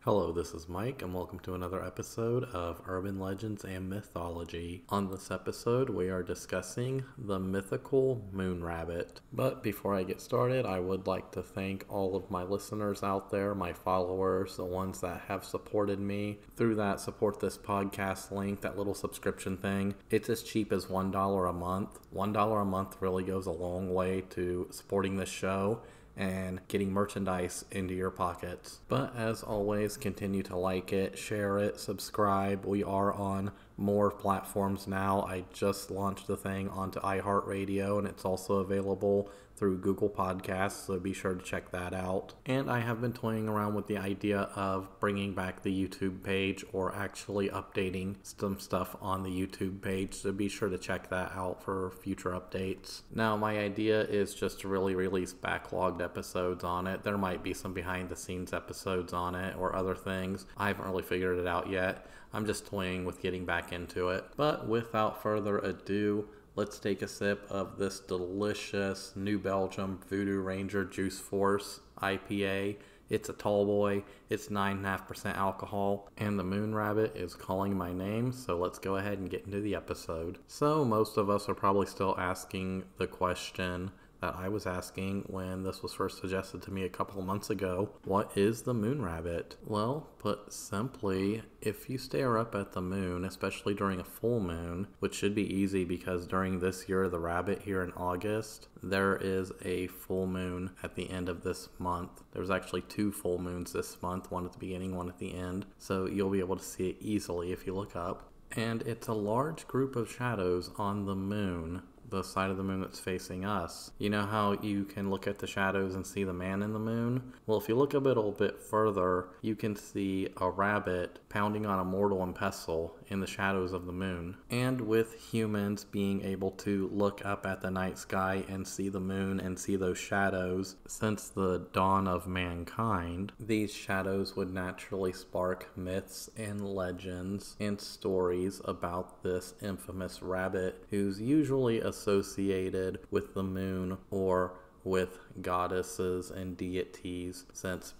Hello, this is Mike, and welcome to another episode of Urban Legends and Mythology. On this episode, we are discussing the mythical moon rabbit. But before I get started, I would like to thank all of my listeners out there, my followers, the ones that have supported me through that Support This Podcast link, that little subscription thing. It's as cheap as $1 a month. $1 a month really goes a long way to supporting this show and getting merchandise into your pockets. But as always, continue to like it, share it, subscribe. We are on more platforms now. I just launched the thing onto iHeartRadio, and it's also available through Google Podcasts, so be sure to check that out. And I have been toying around with the idea of bringing back the YouTube page, or actually updating some stuff on the YouTube page, so be sure to check that out for future updates. Now, my idea is just to really release backlogged episodes on it. There might be some behind the scenes episodes on it or other things. I haven't really figured it out yet. I'm just toying with getting back into it. But without further ado, let's take a sip of this delicious New Belgium Voodoo Ranger Juice Force IPA. It's a tall boy, it's 9.5% alcohol, and the moon rabbit is calling my name, so let's go ahead and get into the episode. So most of us are probably still asking the question that I was asking when this was first suggested to me a couple of months ago. What is the moon rabbit? Well, put simply, if you stare up at the moon, especially during a full moon, which should be easy because during this year of the rabbit here in August, there is a full moon at the end of this month. There's actually 2 full moons this month, one at the beginning, one at the end, so you'll be able to see it easily if you look up. And it's a large group of shadows on the moon, the side of the moon that's facing us. You know how you can look at the shadows and see the man in the moon? Well, if you look a little bit further, you can see a rabbit pounding on a mortar and pestle in the shadows of the moon. And with humans being able to look up at the night sky and see the moon and see those shadows since the dawn of mankind, these shadows would naturally spark myths and legends and stories about this infamous rabbit who's usually associated with the moon or with goddesses and deities, since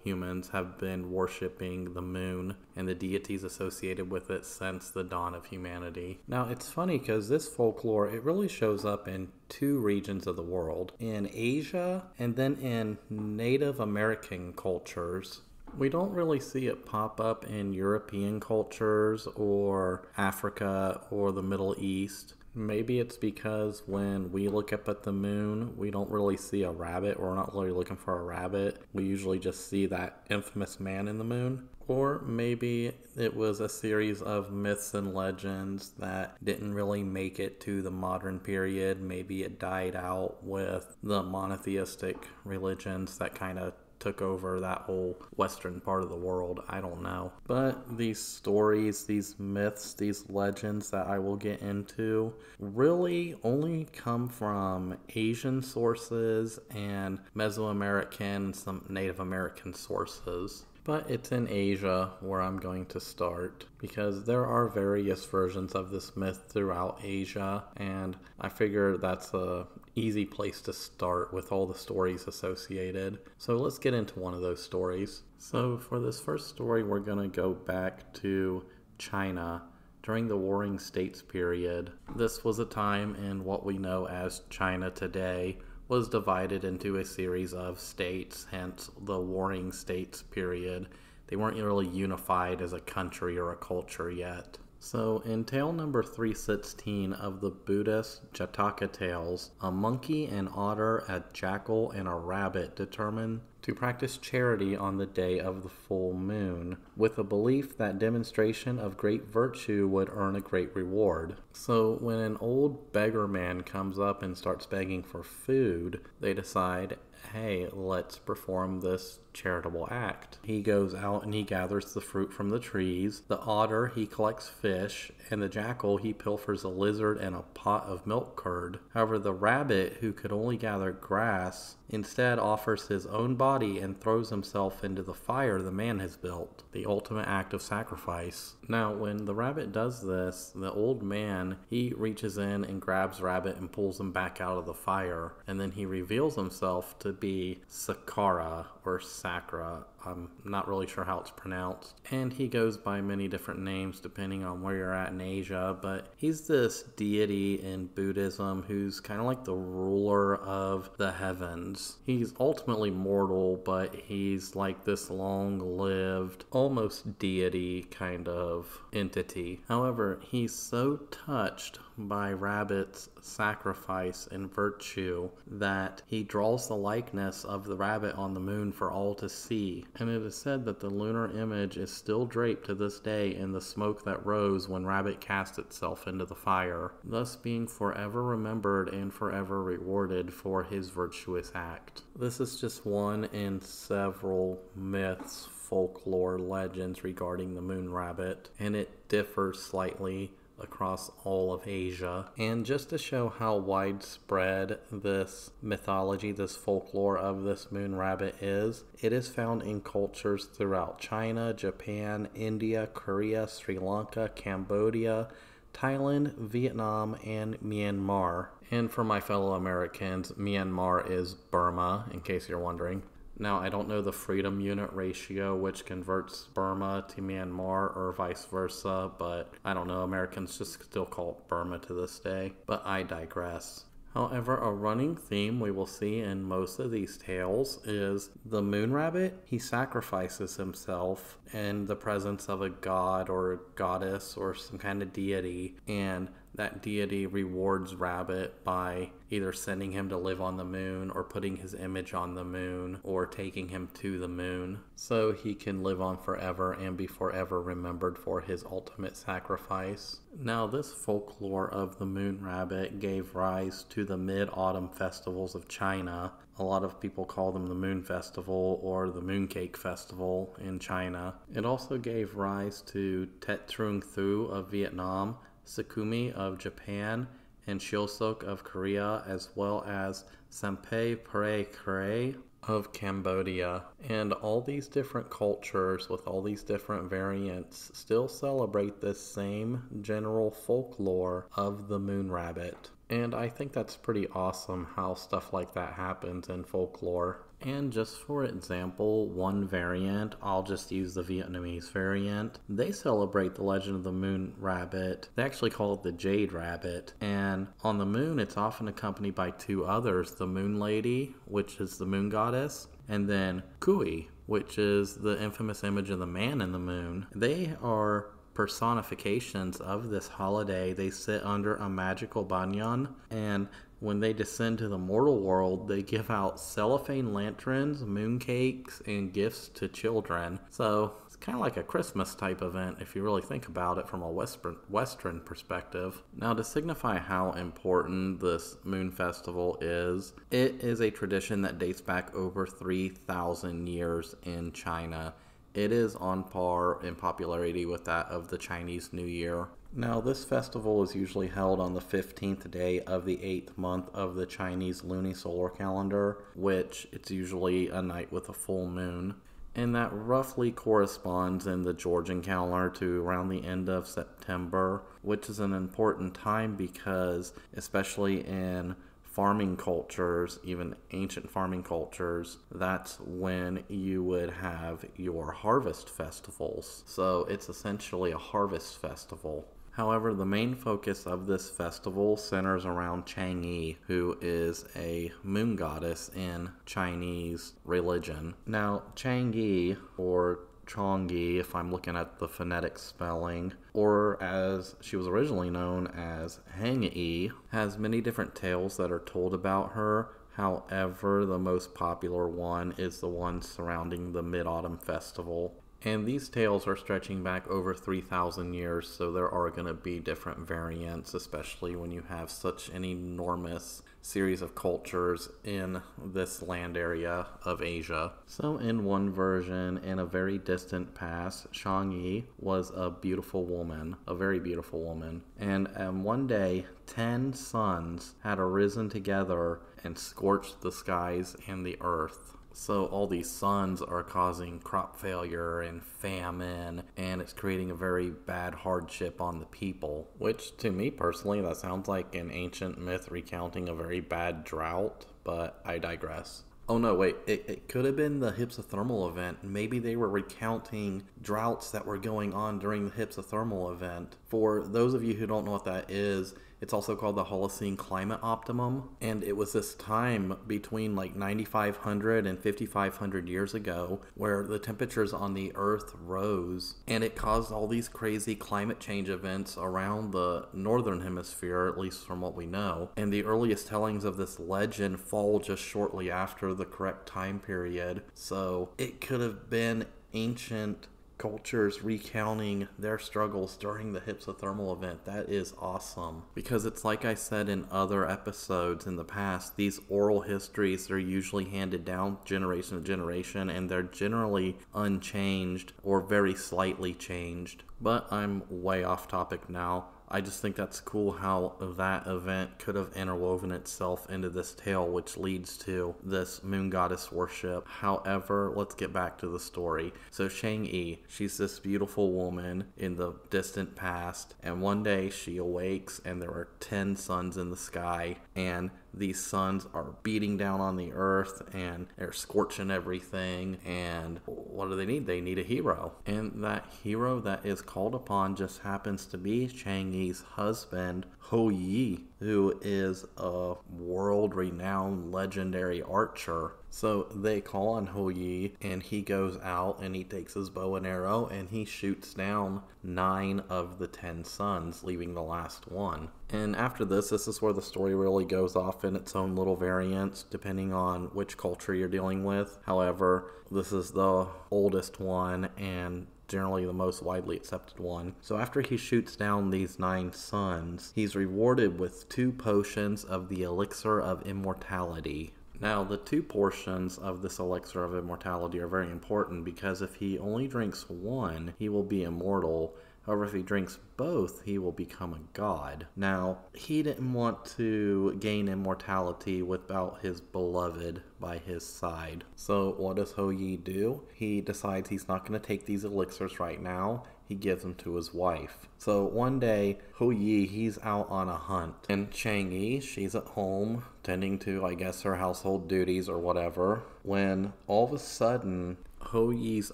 humans have been worshipping the moon and the deities associated with it since the dawn of humanity. Now, it's funny because this folklore, it really shows up in 2 regions of the world, in Asia and then in Native American cultures. We don't really see it pop up in European cultures or Africa or the Middle East. Maybe it's because when we look up at the moon, we don't really see a rabbit. We're not really looking for a rabbit. We usually just see that infamous man in the moon. Or maybe it was a series of myths and legends that didn't really make it to the modern period. Maybe it died out with the monotheistic religions that kind of took over that whole western part of the world. I don't know. But these stories, these myths, these legends that I will get into really only come from Asian sources and Mesoamerican, some Native American sources. But it's in Asia where I'm going to start, because there are various versions of this myth throughout Asia, and I figure that's a easy place to start with all the stories associated. So let's get into one of those stories. So for this first story, we're going to go back to China during the Warring States period. This was a time in what we know as China today was divided into a series of states, hence the Warring States period. They weren't really unified as a country or a culture yet. So in tale number 316 of the Buddhist Jataka tales, a monkey, an otter, a jackal, and a rabbit determined to practice charity on the day of the full moon, with a belief that demonstration of great virtue would earn a great reward. So when an old beggar man comes up and starts begging for food, they decide, hey, let's perform this charitable act. He goes out and he gathers the fruit from the trees. The otter, he collects fish, and the jackal, he pilfers a lizard and a pot of milk curd. However, the rabbit, who could only gather grass, instead offers his own body and throws himself into the fire the man has built, the ultimate act of sacrifice. Now, when the rabbit does this, the old man, he reaches in and grabs Rabbit and pulls him back out of the fire, and then he reveals himself to be Sakara, or Sakra. I'm not really sure how it's pronounced. And he goes by many different names depending on where you're at in Asia, but he's this deity in Buddhism who's kind of like the ruler of the heavens. He's ultimately mortal, but he's like this long-lived, almost deity kind of entity. However, he's so touched by Rabbit's sacrifice and virtue that he draws the likeness of the rabbit on the moon for all to see. And it is said that the lunar image is still draped to this day in the smoke that rose when Rabbit cast itself into the fire, thus being forever remembered and forever rewarded for his virtuous act. This is just one in several myths, folklore, legends regarding the moon rabbit, and it differs slightly across all of Asia. And just to show how widespread this mythology, this folklore of this moon rabbit is, it is found in cultures throughout China, Japan, India, Korea, Sri Lanka, Cambodia, Thailand, Vietnam, and Myanmar. And for my fellow Americans, Myanmar is Burma, in case you're wondering. Now, I don't know the freedom unit ratio, which converts Burma to Myanmar or vice versa, but I don't know, Americans just still call it Burma to this day. But I digress. However, a running theme we will see in most of these tales is the moon rabbit. He sacrifices himself in the presence of a god or a goddess or some kind of deity, and that deity rewards Rabbit by either sending him to live on the moon or putting his image on the moon or taking him to the moon so he can live on forever and be forever remembered for his ultimate sacrifice. Now, this folklore of the moon rabbit gave rise to the mid-autumn festivals of China. A lot of people call them the Moon Festival or the Mooncake Festival in China. It also gave rise to Tet Trung Thu of Vietnam, Sakumi of Japan, and Shilsok of Korea, as well as Sampai Pare Kare of Cambodia. And all these different cultures with all these different variants still celebrate this same general folklore of the moon rabbit. And I think that's pretty awesome how stuff like that happens in folklore. And just for example, one variant, I'll just use the Vietnamese variant. They celebrate the legend of the moon rabbit. They actually call it the jade rabbit. And on the moon, it's often accompanied by two others, the moon lady, which is the moon goddess, and then Kui, which is the infamous image of the man in the moon. They are personifications of this holiday. They sit under a magical banyan, and when they descend to the mortal world, they give out cellophane lanterns, mooncakes, and gifts to children. So it's kind of like a Christmas type event if you really think about it from a Western perspective. Now, to signify how important this moon festival is, it is a tradition that dates back over 3,000 years in China. It is on par in popularity with that of the Chinese New Year. Now, this festival is usually held on the 15th day of the 8th month of the Chinese lunisolar calendar, which it's usually a night with a full moon. And that roughly corresponds in the Georgian calendar to around the end of September, which is an important time because, especially in farming cultures, even ancient farming cultures, that's when you would have your harvest festivals. So it's essentially a harvest festival. However, the main focus of this festival centers around Chang'e, who is a moon goddess in Chinese religion. Now, Chang'e, or Chong'e, if I'm looking at the phonetic spelling, or as she was originally known as Hang'e, has many different tales that are told about her. However, the most popular one is the one surrounding the Mid-Autumn Festival. And these tales are stretching back over 3,000 years, so there are going to be different variants, especially when you have such an enormous series of cultures in this land area of Asia. So in one version, in a very distant past, Shang-Yi was a beautiful woman, a very beautiful woman. And one day, 10 suns had arisen together and scorched the skies and the earth. So all these suns are causing crop failure and famine, and it's creating a very bad hardship on the people, which to me personally, that sounds like an ancient myth recounting a very bad drought, but I digress. Oh no, wait, it could have been the hypsothermal event. Maybe they were recounting droughts that were going on during the hypsothermal event. For those of you who don't know what that is, it's also called the Holocene climate optimum, and it was this time between like 9,500 and 5,500 years ago where the temperatures on the Earth rose, and it caused all these crazy climate change events around the northern hemisphere, at least from what we know. And the earliest tellings of this legend fall just shortly after the correct time period, so it could have been ancient cultures recounting their struggles during the hypsothermal event. That is awesome, because it's like I said in other episodes in the past, these oral histories are usually handed down generation to generation, and they're generally unchanged or very slightly changed. But I'm way off topic now. I just think that's cool how that event could have interwoven itself into this tale, which leads to this moon goddess worship. However, let's get back to the story. So Shang-Yi, she's this beautiful woman in the distant past, and one day she awakes and there are 10 suns in the sky, and these suns are beating down on the earth and they're scorching everything. And what do they need? They need a hero. And that hero that is called upon just happens to be Shang-Yi's husband, Ho Yi, who is a world-renowned legendary archer. So they call on Ho Yi, and he goes out and he takes his bow and arrow and he shoots down 9 of the 10 suns, leaving the last one. And after this is where the story really goes off in its own little variants, depending on which culture you're dealing with. However, this is the oldest one and generally the most widely accepted one. So after he shoots down these 9 suns, he's rewarded with 2 potions of the elixir of immortality. Now, the 2 portions of this elixir of immortality are very important, because if he only drinks one, he will be immortal. However, if he drinks both, he will become a god. Now, he didn't want to gain immortality without his beloved by his side. So what does Ho Yi do? He decides he's not going to take these elixirs right now. He gives them to his wife. So one day, Ho Yi, he's out on a hunt. And Shang-Yi, she's at home tending to, I guess, her household duties or whatever, when all of a sudden, Ho Yi's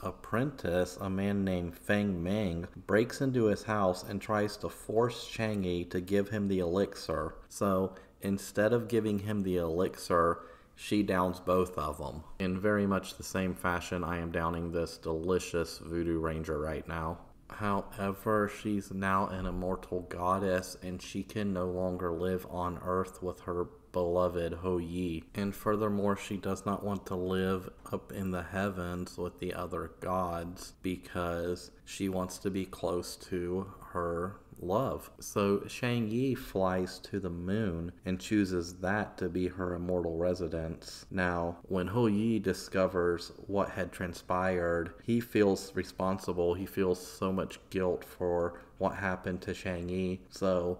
apprentice, a man named Feng Meng, breaks into his house and tries to force Shang-Yi to give him the elixir. So instead of giving him the elixir, she downs both of them. In very much the same fashion I am downing this delicious voodoo ranger right now. However, she's now an immortal goddess, and she can no longer live on Earth with her beloved Ho Yi. And furthermore, she does not want to live up in the heavens with the other gods, because she wants to be close to her love. So Shang-Yi flies to the moon and chooses that to be her immortal residence. Now, when Ho Yi discovers what had transpired, he feels responsible. He feels so much guilt for what happened to Shang-Yi. So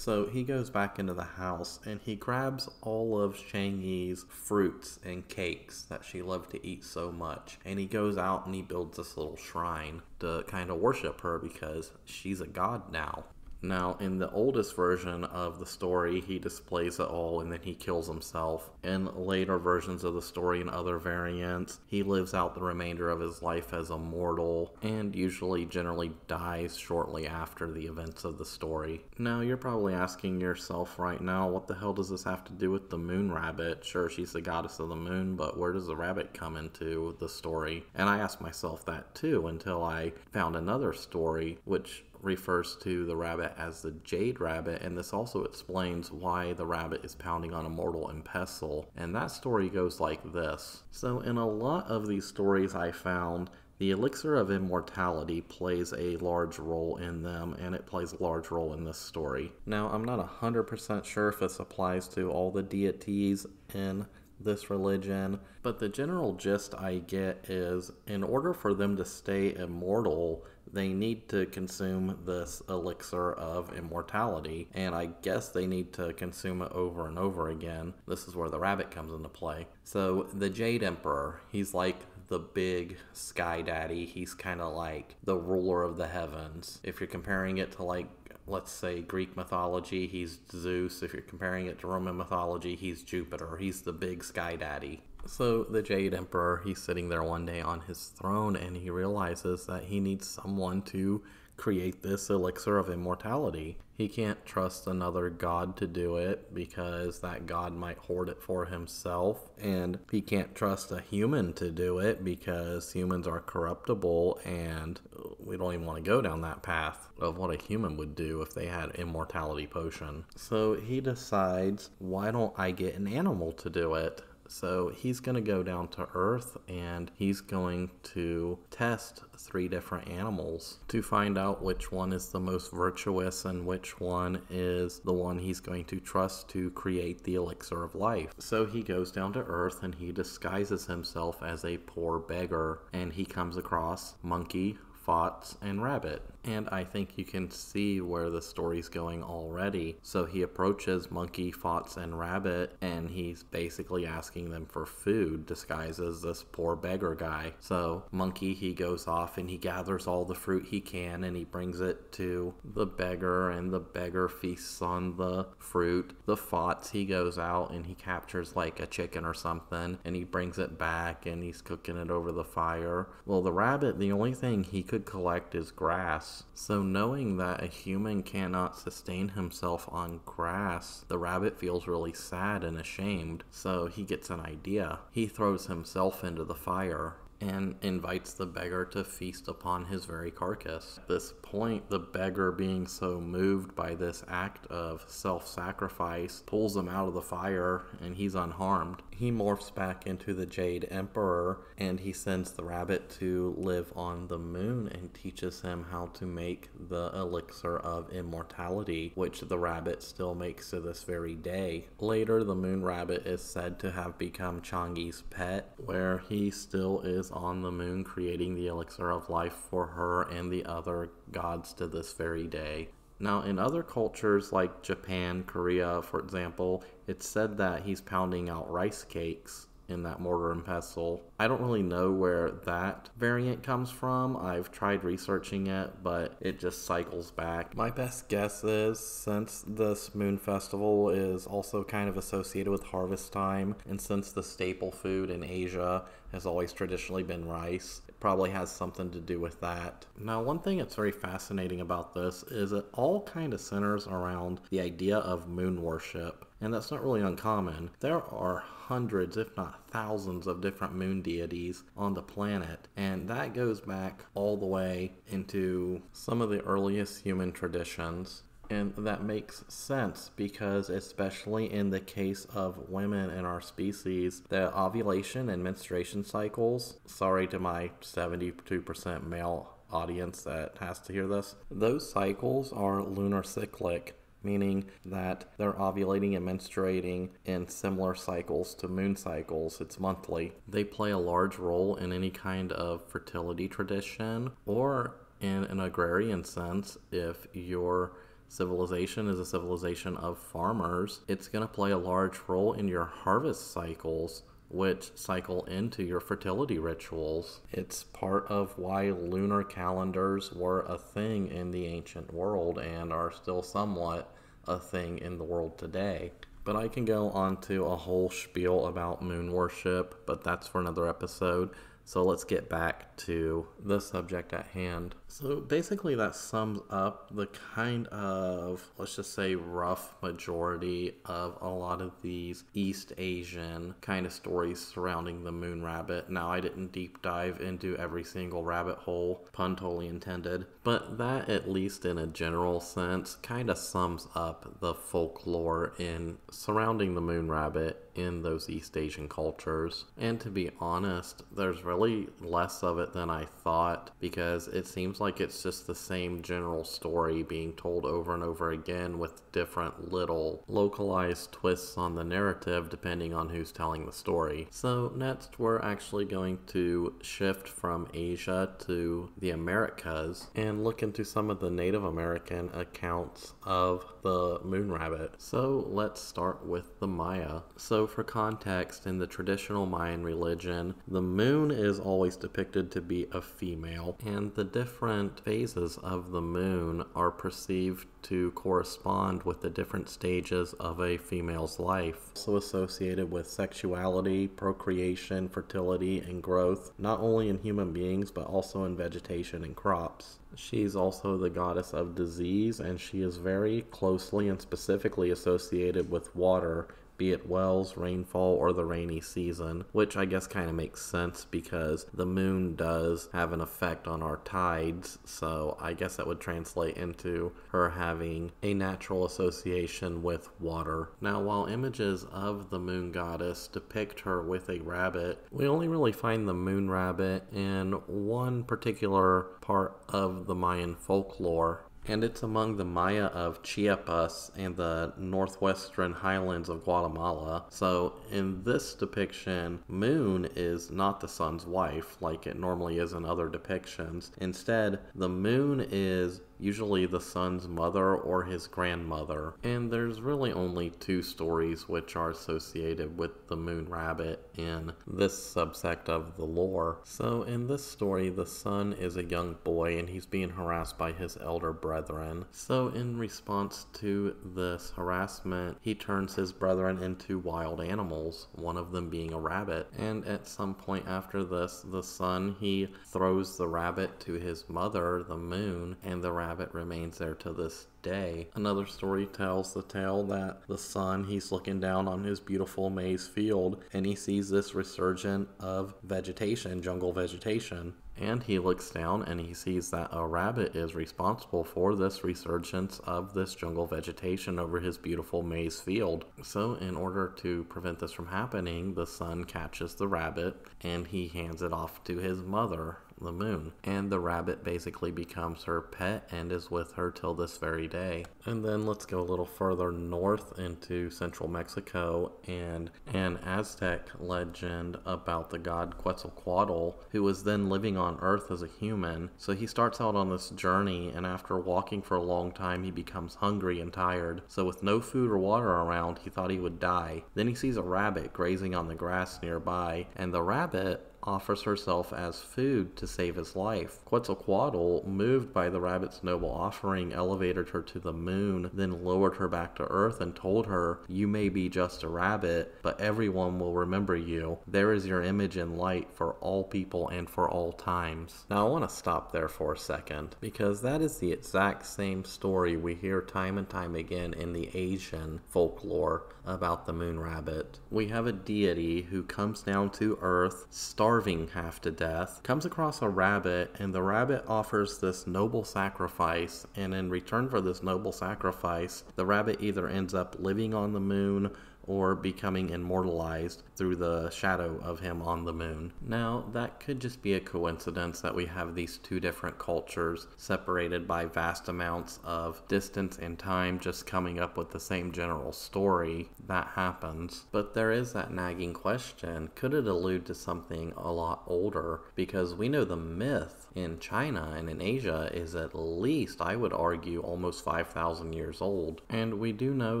he goes back into the house and he grabs all of Shang-Yi's fruits and cakes that she loved to eat so much. And he goes out and he builds this little shrine to kind of worship her, because she's a god now. Now, in the oldest version of the story, he displays it all and then he kills himself. In later versions of the story and other variants, he lives out the remainder of his life as a mortal and usually generally dies shortly after the events of the story. Now, you're probably asking yourself right now, what the hell does this have to do with the moon rabbit? Sure, she's the goddess of the moon, but where does the rabbit come into the story? And I asked myself that too until I found another story which refers to the rabbit as the jade rabbit, and this also explains why the rabbit is pounding on a mortal and pestle. And that story goes like this. So in a lot of these stories I found, the elixir of immortality plays a large role in them, and it plays a large role in this story. Now, I'm not 100% sure if this applies to all the deities in this religion, but the general gist I get is in order for them to stay immortal, they need to consume this elixir of immortality, and I guess they need to consume it over and over again. This is where the rabbit comes into play. So the Jade Emperor, he's like the big sky daddy. He's kind of like the ruler of the heavens. If you're comparing it to, like, let's say Greek mythology, he's Zeus. If you're comparing it to Roman mythology, he's Jupiter. He's the big sky daddy. So the Jade Emperor, he's sitting there one day on his throne, and he realizes that he needs someone to create this elixir of immortality. He can't trust another god to do it because that god might hoard it for himself, and he can't trust a human to do it because humans are corruptible, and we don't even want to go down that path of what a human would do if they had immortality potion. So he decides, why don't I get an animal to do it? So he's going to go down to Earth, and he's going to test 3 different animals to find out which one is the most virtuous and which one is the one he's going to trust to create the elixir of life. So he goes down to Earth, and he disguises himself as a poor beggar, and he comes across monkey, fox, and rabbit. And I think you can see where the story's going already. So he approaches monkey, fox, and rabbit, and he's basically asking them for food disguised as this poor beggar guy. So monkey, he goes off and he gathers all the fruit he can, and he brings it to the beggar, and the beggar feasts on the fruit. The fox, he goes out and he captures like a chicken or something, and he brings it back and he's cooking it over the fire. Well, the rabbit, the only thing he could collect is grass. So knowing that a human cannot sustain himself on grass, the rabbit feels really sad and ashamed. So he gets an idea. He throws himself into the fire and invites the beggar to feast upon his very carcass. At this point, the beggar, being so moved by this act of self-sacrifice, pulls him out of the fire, and he's unharmed. He morphs back into the Jade Emperor, and he sends the rabbit to live on the moon and teaches him how to make the elixir of immortality, which the rabbit still makes to this very day. Later, the moon rabbit is said to have become Changi's pet, where he still is on the moon creating the elixir of life for her and the other gods to this very day. Now, in other cultures like Japan, Korea, for example, it's said that he's pounding out rice cakes in that mortar and pestle. I don't really know where that variant comes from. I've tried researching it, but it just cycles back. My best guess is, since this moon festival is also kind of associated with harvest time, and since the staple food in Asia has always traditionally been rice, it probably has something to do with that. Now, one thing that's very fascinating about this is it all kind of centers around the idea of moon worship. And that's not really uncommon. There are hundreds, if not thousands, of different moon deities on the planet, and that goes back all the way into some of the earliest human traditions. And that makes sense because, especially in the case of women in our species, the ovulation and menstruation cycles, sorry to my 72% male audience that has to hear this, those cycles are lunar cyclic, meaning that they're ovulating and menstruating in similar cycles to moon cycles. It's monthly. They play a large role in any kind of fertility tradition, or in an agrarian sense, if your civilization is a civilization of farmers, it's going to play a large role in your harvest cycles, which cycle into your fertility rituals. It's part of why lunar calendars were a thing in the ancient world and are still somewhat a thing in the world today. But I can go on to a whole spiel about moon worship, but that's for another episode. So let's get back to the subject at hand. So basically that sums up the kind of, let's just say, rough majority of a lot of these East Asian kind of stories surrounding the moon rabbit. Now, I didn't deep dive into every single rabbit hole, pun totally intended, but that, at least in a general sense, kind of sums up the folklore in surrounding the moon rabbit in those East Asian cultures. And to be honest, there's really less of it than I thought, because it seems like it's just the same general story being told over and over again with different little localized twists on the narrative depending on who's telling the story. So next we're actually going to shift from Asia to the Americas and look into some of the Native American accounts of the moon rabbit. So let's start with the Maya. So for context, in the traditional Mayan religion, the moon is always depicted to be a female, and the different phases of the moon are perceived to correspond with the different stages of a female's life. Also associated with sexuality, procreation, fertility, and growth, not only in human beings but also in vegetation and crops. She's also the goddess of disease, and she is very closely and specifically associated with water, be it wells, rainfall, or the rainy season, which I guess kind of makes sense because the moon does have an effect on our tides, so I guess that would translate into her having a natural association with water. Now, while images of the moon goddess depict her with a rabbit, we only really find the moon rabbit in one particular part of the Mayan folklore, and it's among the Maya of Chiapas and the northwestern highlands of Guatemala. So in this depiction, Moon is not the sun's wife like it normally is in other depictions. Instead, the moon is usually the sun's mother or his grandmother. And there's really only two stories which are associated with the moon rabbit in this subsect of the lore. So in this story, the sun is a young boy and he's being harassed by his elder brethren. So in response to this harassment, he turns his brethren into wild animals, one of them being a rabbit. And at some point after this, the sun, he throws the rabbit to his mother, the moon, and the rabbit remains there to this day. Another story tells the tale that the sun, he's looking down on his beautiful maize field and he sees this resurgence of vegetation, jungle vegetation. And he looks down and he sees that a rabbit is responsible for this resurgence of this jungle vegetation over his beautiful maize field. So in order to prevent this from happening, the sun catches the rabbit and he hands it off to his mother, the moon, and the rabbit basically becomes her pet and is with her till this very day. And then let's go a little further north into central Mexico and an Aztec legend about the god Quetzalcoatl, who was then living on Earth as a human. So he starts out on this journey, and after walking for a long time, he becomes hungry and tired. So with no food or water around, he thought he would die. Then he sees a rabbit grazing on the grass nearby, and the rabbit offers herself as food to save his life. Quetzalcoatl, moved by the rabbit's noble offering, elevated her to the moon, then lowered her back to Earth and told her, "You may be just a rabbit, but everyone will remember you. There is your image in light for all people and for all times." Now I want to stop there for a second, because that is the exact same story we hear time and time again in the Asian folklore about the moon rabbit. We have a deity who comes down to Earth, starving half to death, comes across a rabbit, and the rabbit offers this noble sacrifice, and in return for this noble sacrifice, the rabbit either ends up living on the moon or becoming immortalized through the shadow of him on the moon. Now, that could just be a coincidence that we have these two different cultures separated by vast amounts of distance and time just coming up with the same general story. That happens. But there is that nagging question, could it allude to something a lot older? Because we know the myth in China and in Asia is at least, I would argue, almost 5,000 years old. And we do know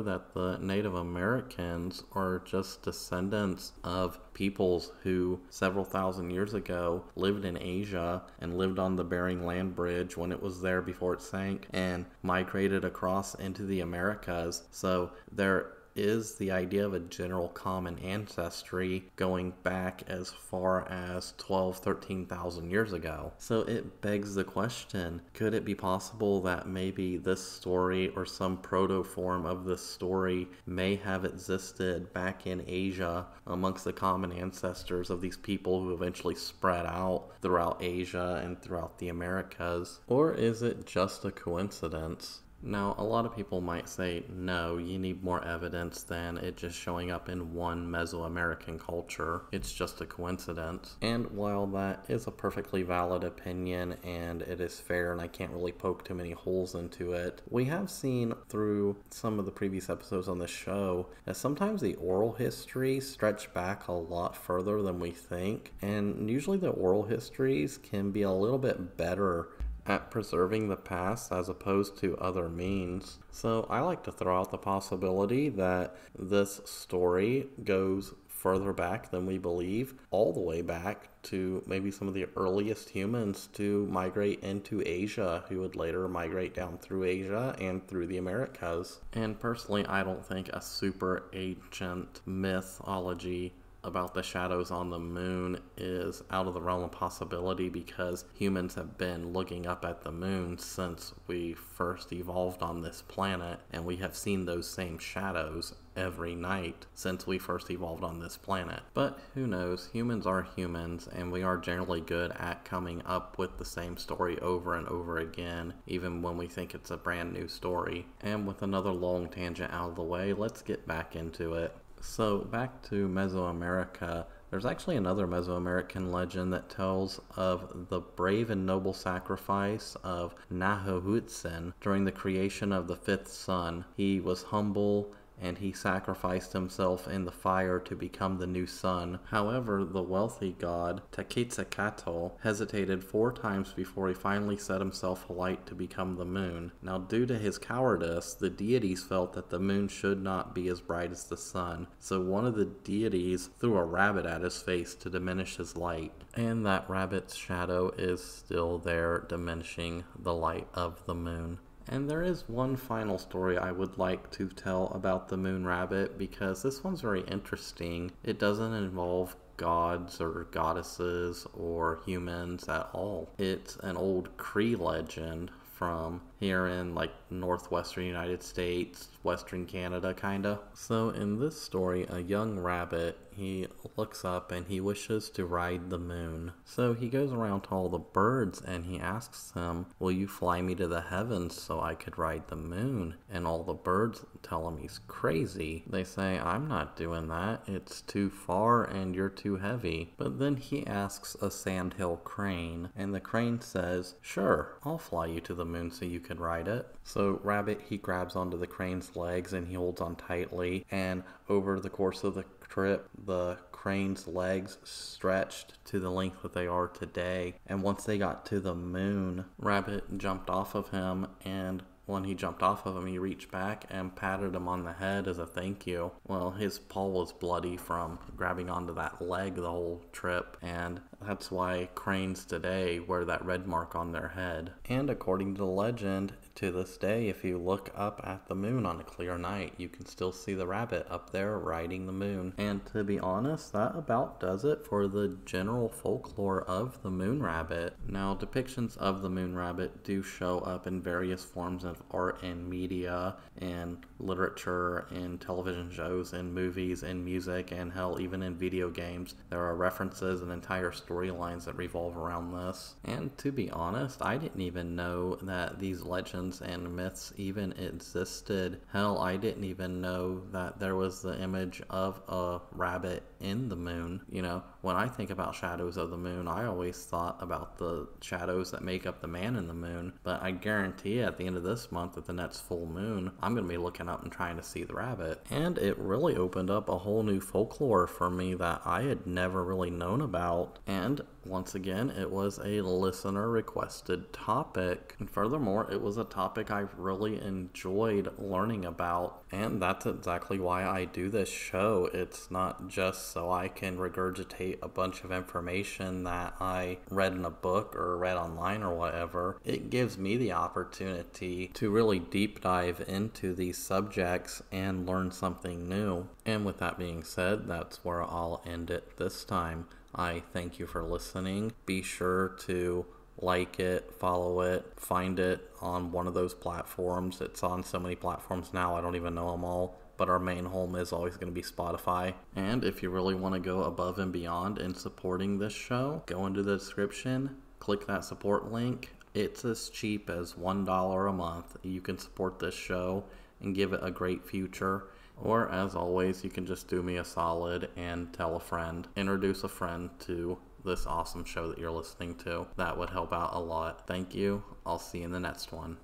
that the Native Americans are just descendants of peoples who several thousand years ago lived in Asia and lived on the Bering Land Bridge when it was there before it sank and migrated across into the Americas. So they're is the idea of a general common ancestry going back as far as 12, 13,000 years ago. So it begs the question, could it be possible that maybe this story or some proto-form of this story may have existed back in Asia amongst the common ancestors of these people who eventually spread out throughout Asia and throughout the Americas? Or is it just a coincidence? Now, a lot of people might say, no, you need more evidence than it just showing up in one Mesoamerican culture. It's just a coincidence. And while that is a perfectly valid opinion and it is fair and I can't really poke too many holes into it, we have seen through some of the previous episodes on the show that sometimes the oral history stretch back a lot further than we think. And usually the oral histories can be a little bit better at preserving the past as opposed to other means. So I like to throw out the possibility that this story goes further back than we believe, all the way back to maybe some of the earliest humans to migrate into Asia, who would later migrate down through Asia and through the Americas. And personally, I don't think a super ancient mythology about the shadows on the moon is out of the realm of possibility, because humans have been looking up at the moon since we first evolved on this planet, and we have seen those same shadows every night since we first evolved on this planet. But who knows, humans are humans, and we are generally good at coming up with the same story over and over again, even when we think it's a brand new story. And with another long tangent out of the way, let's get back into it. So back to Mesoamerica, there's actually another Mesoamerican legend that tells of the brave and noble sacrifice of Nahuhutzin during the creation of the fifth sun. He was humble and he sacrificed himself in the fire to become the new sun. However, the wealthy god Tequetzalcoatl hesitated 4 times before he finally set himself alight to become the moon. Now, due to his cowardice, the deities felt that the moon should not be as bright as the sun, so one of the deities threw a rabbit at his face to diminish his light. And that rabbit's shadow is still there, diminishing the light of the moon. And there is one final story I would like to tell about the moon rabbit, because this one's very interesting. It doesn't involve gods or goddesses or humans at all. It's an old Cree legend from here in like northwestern United States, western Canada kinda. So in this story, a young rabbit, he looks up and he wishes to ride the moon. So he goes around to all the birds and he asks them, will you fly me to the heavens so I could ride the moon? And all the birds tell him he's crazy. They say, I'm not doing that. It's too far and you're too heavy. But then he asks a sandhill crane, and the crane says, sure, I'll fly you to the moon so you can ride it. So Rabbit, he grabs onto the crane's legs and he holds on tightly, and over the course of the trip, the crane's legs stretched to the length that they are today. And once they got to the moon, Rabbit jumped off of him, and when he jumped off of him, he reached back and patted him on the head as a thank you. Well, his paw was bloody from grabbing onto that leg the whole trip, and that's why cranes today wear that red mark on their head. And according to the legend, to this day, if you look up at the moon on a clear night, you can still see the rabbit up there riding the moon. And to be honest, that about does it for the general folklore of the moon rabbit. Now, depictions of the moon rabbit do show up in various forms of art and media and literature and television shows and movies and music, and hell, even in video games. There are references and entire storylines that revolve around this. And to be honest, I didn't even know that these legends and myths even existed. Hell, I didn't even know that there was the image of a rabbit in the moon. You know, when I think about shadows of the moon, I always thought about the shadows that make up the man in the moon. But I guarantee at the end of this month, at the next full moon, I'm going to be looking up and trying to see the rabbit. And it really opened up a whole new folklore for me that I had never really known about. And once again, it was a listener requested topic. And furthermore, it was a topic I really enjoyed learning about. And that's exactly why I do this show. It's not just so I can regurgitate regurgitate a bunch of information that I read in a book or read online or whatever. It gives me the opportunity to really deep dive into these subjects and learn something new. And with that being said, that's where I'll end it this time. I thank you for listening. Be sure to like it, follow it, find it on one of those platforms. It's on so many platforms now, I don't even know them all, but our main home is always going to be Spotify. And if you really want to go above and beyond in supporting this show, go into the description, click that support link. It's as cheap as $1 a month. You can support this show and give it a great future. Or as always, you can just do me a solid and tell a friend, introduce a friend to this awesome show that you're listening to. That would help out a lot. Thank you. I'll see you in the next one.